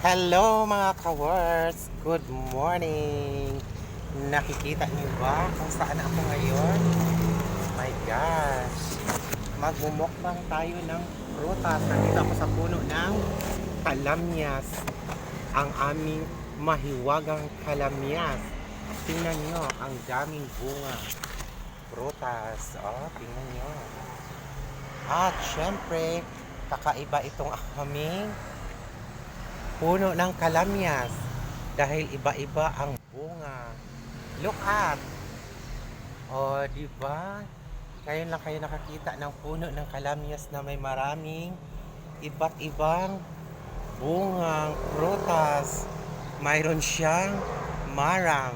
Hello mga ka-words! Good morning! Nakikita niyo ba kung saan ako ngayon? My gosh! Magmumukbang tayo ng prutas. Nandito ako sa puno ng kalamyas. Ang aming mahiwagang kalamyas. Tingnan niyo, ang daming bunga. Prutas. Oh, tingnan niyo. At syempre, kakaiba itong aming puno ng kalamyas dahil iba-iba ang bunga. Look at! O, diba? Ngayon lang kayo nakakita ng puno ng kalamyas na may maraming iba't ibang bungang prutas. Mayroon siyang marang,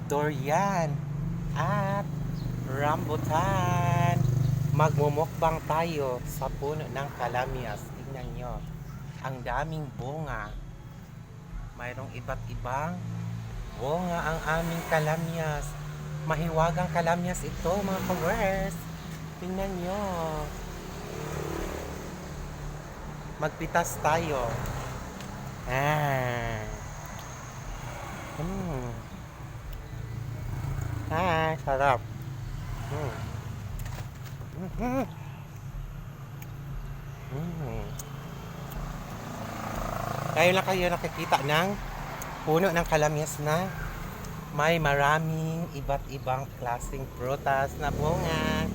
durian, at rambutan. Magmumukbang tayo sa puno ng kalamyas. Tingnan nyo. Ang daming bunga. Mayroong iba't ibang bunga ang aming kalamyas. Mahiwagang kalamyas ito, mga ka-wers. Tingnan nyo. Magpitas tayo. Ah. Sarap. Ngayon lang kayo nakikita ng puno ng kalamyas na may maraming iba't ibang klaseng prutas na bunga.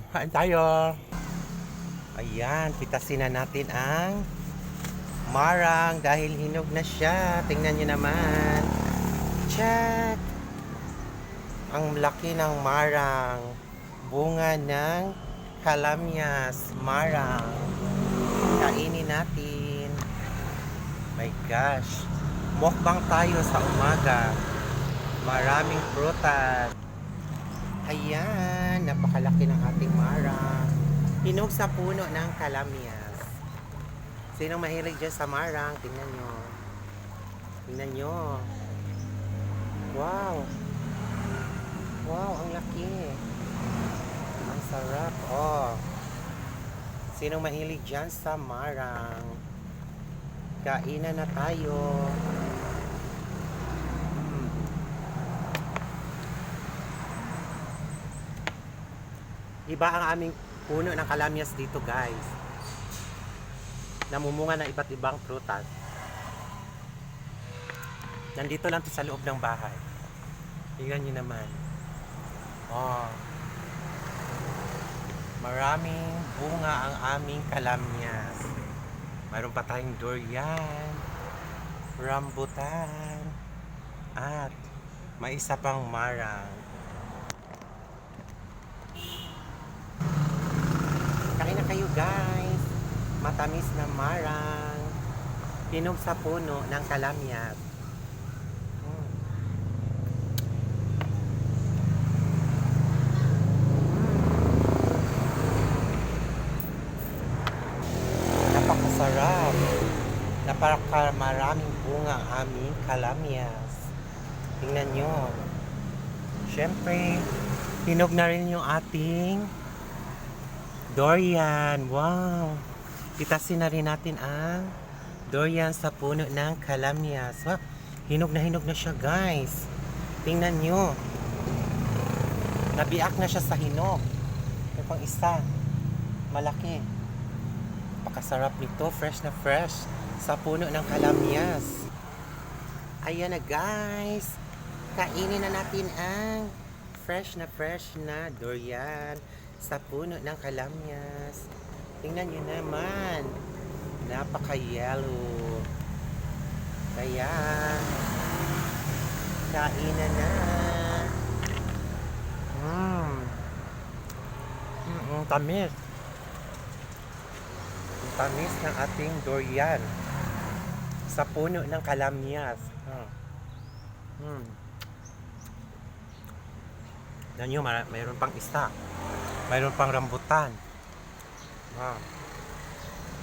Kain tayo. Ayan, pitasin na natin ang marang dahil hinog na siya. Tingnan nyo naman. Check! Ang laki ng marang. Bunga ng kalamyas, marang. Kainin natin. My gosh. Mukbang tayo sa umaga. Maraming prutas. Ayan, napakalaki ng ating marang. Hinog sa puno ng kalamyas. Sinong mahilig dyan sa marang? Tingnan nyo. Tingnan nyo. Wow. Wow, ang laki. Ang sarap. Oh. Sinong mahilig dyan sa marang? Kainan na tayo. Iba ang aming puno ng kalamyas dito, guys. Namumunga ng iba't ibang prutas. Nandito lang to sa loob ng bahay. Tingnan nyo naman. Oh. Maraming bunga ang aming kalamyas. Mayroon pa tayong durian, rambutan, at may isa pang marang. Kain na kayo, guys. Matamis na marang. Hinog sa puno ng kalamyas. Napakasarap. Napakamaraming bunga ang aming kalamyas. Tingnan nyo. Siyempre, hinog na rin yung ating durian. Wow! Pitasin na rin natin ang durian sa puno ng kalamyas. Wow! Hinog na siya, guys. Tingnan nyo. Nabiak na siya sa hinog. May pang isa. Malaki. Napakasarap nito. Fresh na fresh. Sa puno ng kalamyas. Ayan na, guys. Kainin na natin ang fresh na durian sa puno ng kalamyas. Tingnan nyo naman. Napaka-yellow. Kaya, kainan na. Tamis. Ang tamis ng ating durian sa puno ng kalamyas. Yan yun, mayroon pang isa. Mayroon pang rambutan.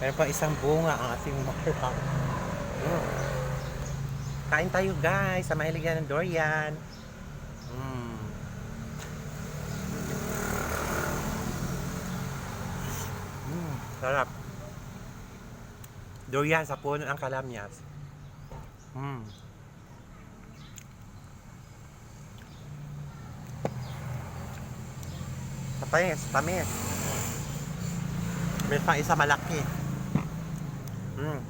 Mayroon pang isang bunga ang ating marang. Kain tayo, guys, sa mahilig yan ng durian. Sarap. Durian sa puno ng kalamyas. Mm. Tamis, tamis. May pang isa malaki. Mm.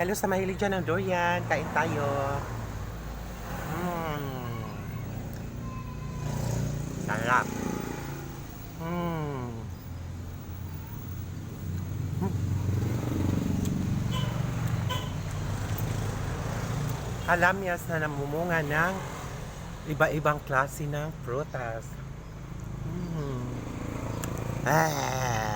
Hello sa mahilig dyan ng durian. Kain tayo. Mm. Sarap. Mm. Kalamyas na namumunga ng iba-ibang klase ng prutas. Mm. Ah.